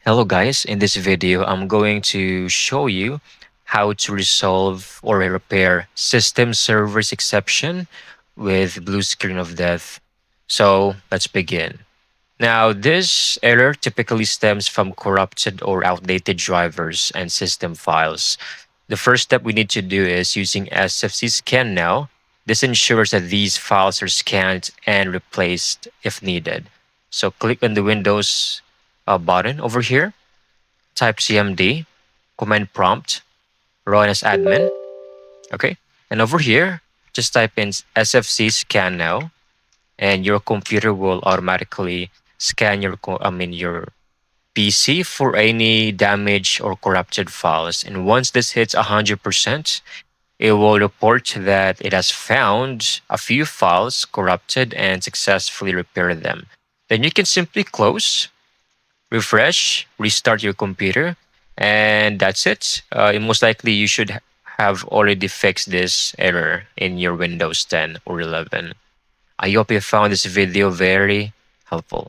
Hello guys, in this video I'm going to show you how to resolve or repair system servers exception with blue screen of death. So let's begin. Now this error typically stems from corrupted or outdated drivers and system files. The first step we need to do is using SFC scan now. This ensures that these files are scanned and replaced if needed. So click on the Windows button over here, type CMD, command prompt, run as admin. Okay. And over here, just type in SFC scan now, and your computer will automatically scan your PC for any damaged or corrupted files. And once this hits 100%, it will report that it has found a few files corrupted and successfully repaired them. Then you can simply close, refresh, restart your computer, and that's it. Most likely, you should have already fixed this error in your Windows 10 or 11. I hope you found this video very helpful.